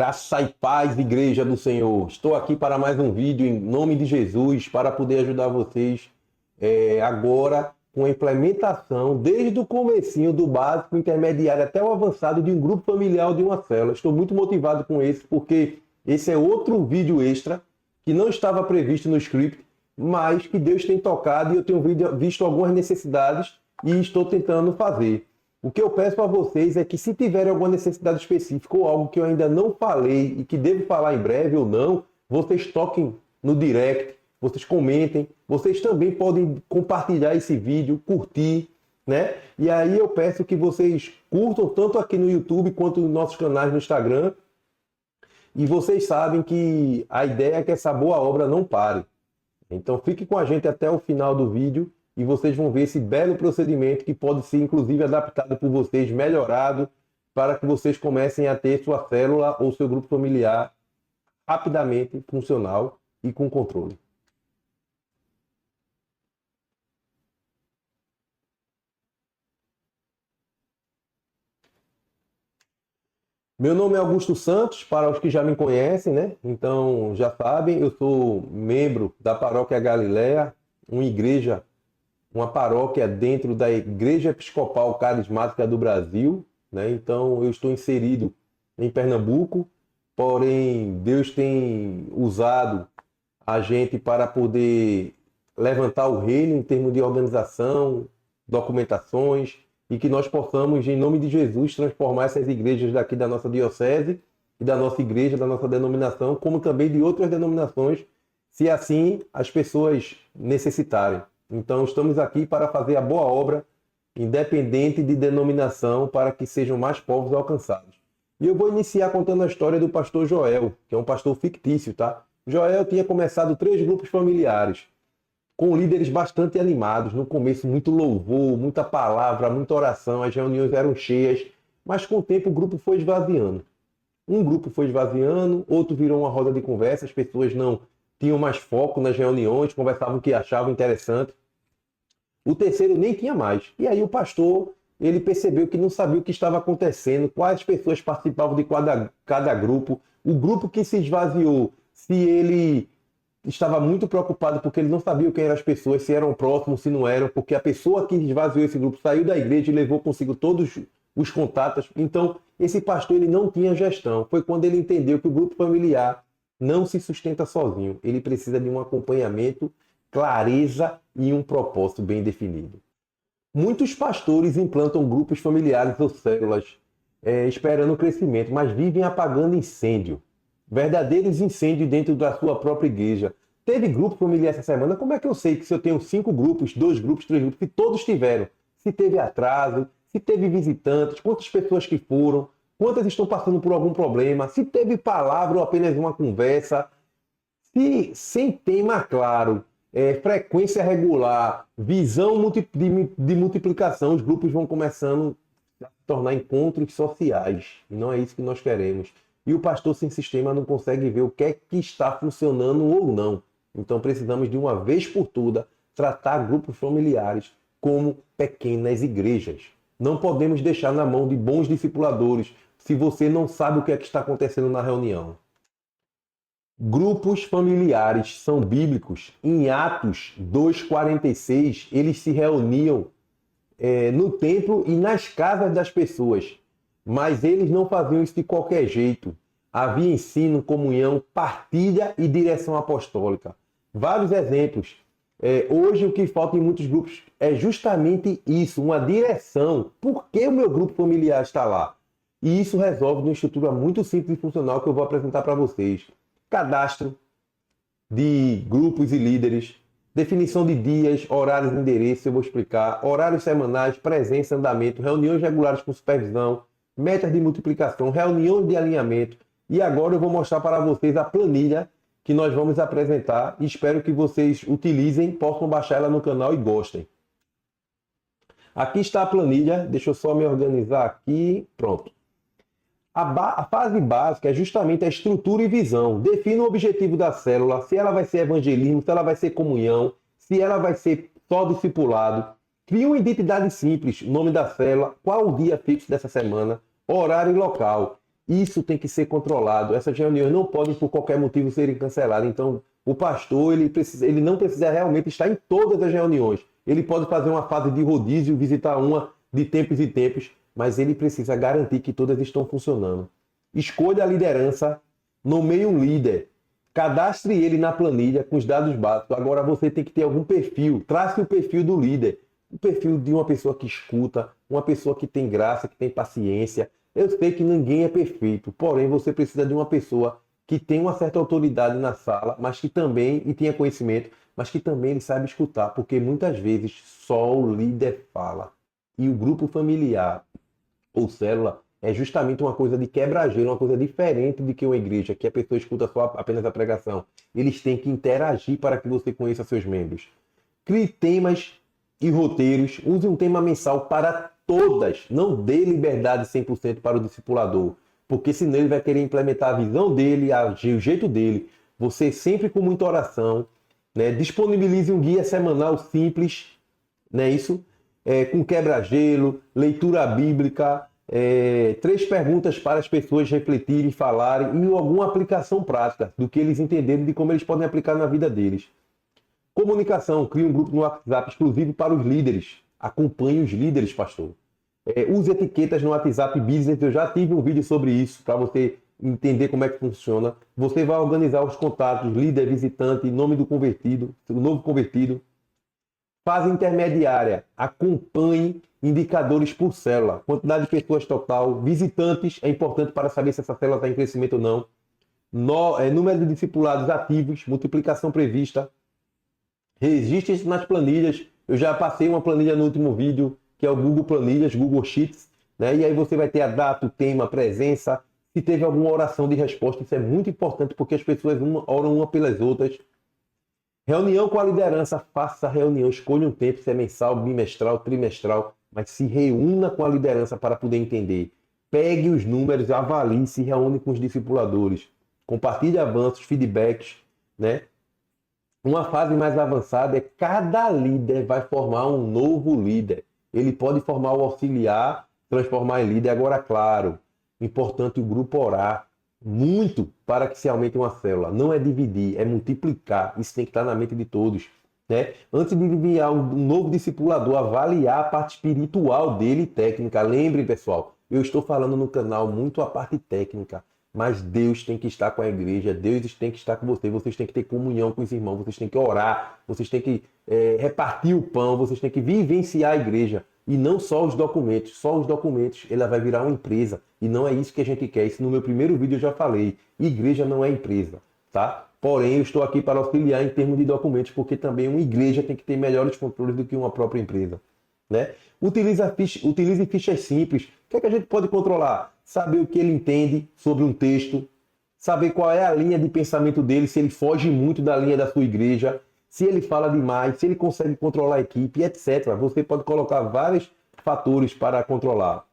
Graça e paz, igreja do Senhor. Estou aqui para mais um vídeo em nome de Jesus para poder ajudar vocês agora com a implementação desde o comecinho do básico, intermediário até o avançado de um grupo familiar ou de uma célula. Estou muito motivado com esse porque esse é outro vídeo extra que não estava previsto no script, mas que Deus tem tocado e eu tenho visto algumas necessidades e estou tentando fazer. O que eu peço a vocês é que, se tiverem alguma necessidade específica ou algo que eu ainda não falei e que devo falar em breve ou não, vocês toquem no direct, vocês comentem, vocês também podem compartilhar esse vídeo, curtir, né? E aí eu peço que vocês curtam tanto aqui no YouTube quanto nos nossos canais no Instagram. E vocês sabem que a ideia é que essa boa obra não pare. Então fique com a gente até o final do vídeo e vocês vão ver esse belo procedimento que pode ser inclusive adaptado por vocês, melhorado, para que vocês comecem a ter sua célula ou seu grupo familiar rapidamente funcional e com controle. Meu nome é Augusto Santos, para os que já me conhecem, né? Então já sabem, eu sou membro da Paróquia Galileia, uma paróquia dentro da Igreja Episcopal Carismática do Brasil, né? Então eu estou inserido em Pernambuco, porém Deus tem usado a gente para poder levantar o reino em termos de organização, documentações, e que nós possamos, em nome de Jesus, transformar essas igrejas daqui da nossa diocese e da nossa igreja, da nossa denominação, como também de outras denominações, se assim as pessoas necessitarem. Então, estamos aqui para fazer a boa obra, independente de denominação, para que sejam mais povos alcançados. E eu vou iniciar contando a história do pastor Joel, que é um pastor fictício, tá? Joel tinha começado 3 grupos familiares, com líderes bastante animados, no começo muito louvor, muita palavra, muita oração, as reuniões eram cheias, mas com o tempo o grupo foi esvaziando. Um grupo foi esvaziando, outro virou uma roda de conversa, as pessoas não tinham mais foco nas reuniões, conversavam o que achavam interessante. O terceiro nem tinha mais. E aí o pastor, ele percebeu que não sabia o que estava acontecendo, quais pessoas participavam de cada grupo, o grupo que se esvaziou, se ele estava muito preocupado porque ele não sabia quem eram as pessoas, se eram próximos, se não eram, porque a pessoa que esvaziou esse grupo saiu da igreja e levou consigo todos os contatos. Então, esse pastor ele não tinha gestão. Foi quando ele entendeu que o grupo familiar não se sustenta sozinho. Ele precisa de um acompanhamento, clareza e um propósito bem definido. Muitos pastores implantam grupos familiares ou células esperando o crescimento, mas vivem apagando incêndio. Verdadeiros incêndios dentro da sua própria igreja. Teve grupo familiar essa semana? Como é que eu sei que se eu tenho 5 grupos, 2 grupos, 3 grupos, se todos tiveram? Se teve atraso, se teve visitantes, quantas pessoas que foram, quantas estão passando por algum problema, se teve palavra ou apenas uma conversa, se sem tema claro, frequência regular, visão de multiplicação, os grupos vão começando a se tornar encontros sociais. E não é isso que nós queremos. E o pastor sem sistema não consegue ver o que é que está funcionando ou não. Então precisamos de uma vez por todas tratar grupos familiares como pequenas igrejas. Não podemos deixar na mão de bons discipuladores se você não sabe o que é que está acontecendo na reunião. Grupos familiares são bíblicos. Em Atos 2,46, eles se reuniam no templo e nas casas das pessoas. Mas eles não faziam isso de qualquer jeito. Havia ensino, comunhão, partilha e direção apostólica. Vários exemplos. Hoje o que falta em muitos grupos é justamente isso, uma direção. Por que o meu grupo familiar está lá? E isso resolve de uma estrutura muito simples e funcional que eu vou apresentar para vocês. Cadastro de grupos e líderes, definição de dias, horários e endereços, eu vou explicar, horários semanais, presença, andamento, reuniões regulares com supervisão, metas de multiplicação, reuniões de alinhamento. E agora eu vou mostrar para vocês a planilha que nós vamos apresentar e espero que vocês utilizem, possam baixar ela no canal e gostem. Aqui está a planilha, deixa eu só me organizar aqui, pronto. A fase básica é justamente a estrutura e visão. Defina o objetivo da célula, se ela vai ser evangelismo, se ela vai ser comunhão, se ela vai ser só discipulado. Cria uma identidade simples, nome da célula, qual o dia fixo dessa semana, horário e local. Isso tem que ser controlado. Essas reuniões não podem, por qualquer motivo, serem canceladas. Então, o pastor, ele não precisa realmente estar em todas as reuniões. Ele pode fazer uma fase de rodízio, visitar uma de tempos em tempos, mas ele precisa garantir que todas estão funcionando. Escolha a liderança, nomeie um líder, cadastre ele na planilha com os dados básicos. Agora você tem que ter algum perfil, trace o perfil do líder, o perfil de uma pessoa que escuta, uma pessoa que tem graça, que tem paciência. Eu sei que ninguém é perfeito, porém você precisa de uma pessoa que tem uma certa autoridade na sala, mas que também, e tenha conhecimento, mas que também ele sabe escutar, porque muitas vezes só o líder fala. E o grupo familiar ou célula é justamente uma coisa de quebra-gelo, uma coisa diferente de que uma igreja, que a pessoa escuta só apenas a pregação. Eles têm que interagir para que você conheça seus membros. Crie temas e roteiros, use um tema mensal para todas, não dê liberdade 100% para o discipulador, porque senão ele vai querer implementar a visão dele, o jeito dele. Você sempre com muita oração, né? Disponibilize um guia semanal simples, né? Isso, com quebra-gelo, leitura bíblica, 3 perguntas para as pessoas refletirem, falarem e alguma aplicação prática do que eles entenderem de como eles podem aplicar na vida deles. Comunicação, crie um grupo no WhatsApp exclusivo para os líderes. Acompanhe os líderes, pastor. Use etiquetas no WhatsApp Business. Eu já tive um vídeo sobre isso para você entender como é que funciona. Você vai organizar os contatos, líder, visitante, nome do convertido, o novo convertido. Fase intermediária, acompanhe indicadores por célula. Quantidade de pessoas total, visitantes, é importante para saber se essa célula está em crescimento ou não. Número de discipulados ativos, multiplicação prevista. Registre-se nas planilhas. Eu já passei uma planilha no último vídeo, que é o Google Planilhas, Google Sheets, né? E aí você vai ter a data, o tema, a presença, se teve alguma oração de resposta. Isso é muito importante porque as pessoas oram uma pelas outras. Reunião com a liderança, faça reunião, escolha um tempo, se é mensal, bimestral, trimestral, mas se reúna com a liderança para poder entender. Pegue os números, avalie, se reúne com os discipuladores, compartilhe avanços, feedbacks, né? Uma fase mais avançada é cada líder vai formar um novo líder. Ele pode formar o auxiliar, transformar em líder. Agora, claro, importante o grupo orar muito para que se aumente uma célula. Não é dividir, é multiplicar. Isso tem que estar na mente de todos, né? Antes de enviar um novo discipulador, avaliar a parte espiritual dele e técnica. Lembre, pessoal, eu estou falando no canal muito a parte técnica. Mas Deus tem que estar com a igreja, Deus tem que estar com vocês têm que ter comunhão com os irmãos, vocês têm que orar, vocês têm que repartir o pão, vocês têm que vivenciar a igreja. E não só os documentos, ela vai virar uma empresa. E não é isso que a gente quer. Isso no meu primeiro vídeo eu já falei. Igreja não é empresa, tá? Porém, eu estou aqui para auxiliar em termos de documentos, porque também uma igreja tem que ter melhores controles do que uma própria empresa, né? Utilize fichas simples. O que é que a gente pode controlar? Saber o que ele entende sobre um texto, saber qual é a linha de pensamento dele, se ele foge muito da linha da sua igreja, se ele fala demais, se ele consegue controlar a equipe, etc. Você pode colocar vários fatores para controlar.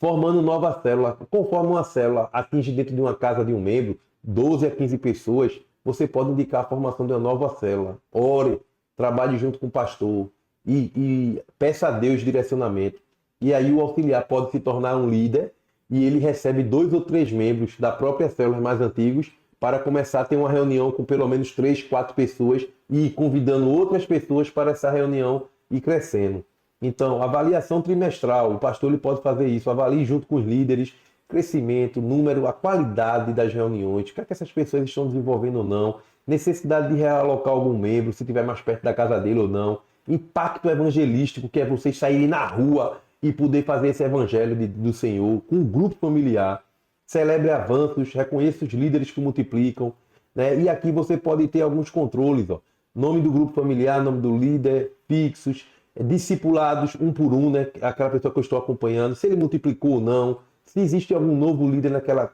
Formando nova célula. Conforme uma célula atinge dentro de uma casa de um membro, 12 a 15 pessoas, você pode indicar a formação de uma nova célula. Ore, trabalhe junto com o pastor e peça a Deus direcionamento. E aí o auxiliar pode se tornar um líder e ele recebe 2 ou 3 membros da própria célula mais antigos para começar a ter uma reunião com pelo menos 3, 4 pessoas e ir convidando outras pessoas para essa reunião e crescendo. Então, avaliação trimestral, o pastor ele pode fazer isso, avalie junto com os líderes, crescimento, número, a qualidade das reuniões, o que é que essas pessoas estão desenvolvendo ou não, necessidade de realocar algum membro, se estiver mais perto da casa dele ou não, impacto evangelístico, que é vocês saírem na rua e poder fazer esse evangelho do Senhor com um grupo familiar. Celebre avanços, reconheça os líderes que multiplicam, né? E aqui você pode ter alguns controles, ó. Nome do grupo familiar, nome do líder, fixos, discipulados um por um, né? Aquela pessoa que eu estou acompanhando, se ele multiplicou ou não, se existe algum novo líder naquela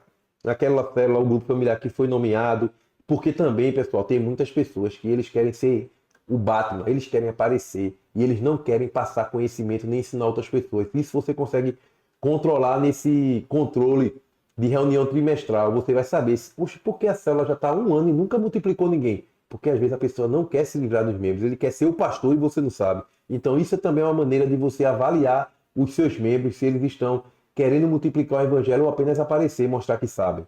célula, o grupo familiar que foi nomeado, porque também, pessoal, tem muitas pessoas que eles querem ser o Batman, eles querem aparecer e eles não querem passar conhecimento nem ensinar outras pessoas. Isso você consegue controlar nesse controle de reunião trimestral. Você vai saber, poxa, por que a célula já está há 1 ano e nunca multiplicou ninguém? Porque às vezes a pessoa não quer se livrar dos membros, ele quer ser o pastor e você não sabe. Então isso também é uma maneira de você avaliar os seus membros, se eles estão querendo multiplicar o evangelho ou apenas aparecer, mostrar que sabem.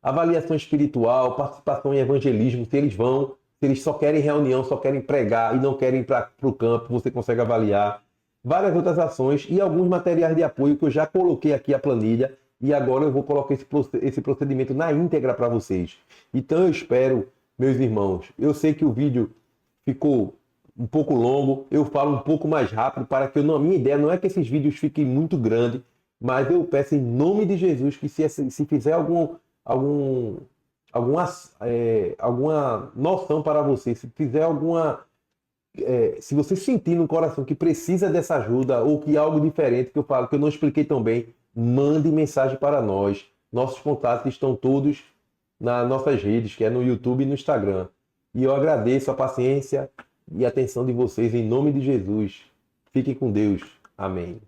Avaliação espiritual, participação em evangelismo, se eles vão, se eles só querem reunião, só querem pregar e não querem ir para o campo, você consegue avaliar. Várias outras ações e alguns materiais de apoio que eu já coloquei aqui a planilha e agora eu vou colocar esse procedimento na íntegra para vocês. Então eu espero, meus irmãos, eu sei que o vídeo ficou um pouco longo, eu falo um pouco mais rápido para que a minha ideia não é que esses vídeos fiquem muito grandes, mas eu peço em nome de Jesus que se fizer alguma noção para você, se fizer se você sentir no coração que precisa dessa ajuda ou que algo diferente que eu falo, que eu não expliquei tão bem, mande mensagem para nós. Nossos contatos estão todos nas nossas redes, que é no YouTube e no Instagram. E eu agradeço a paciência e a atenção de vocês em nome de Jesus. Fiquem com Deus. Amém.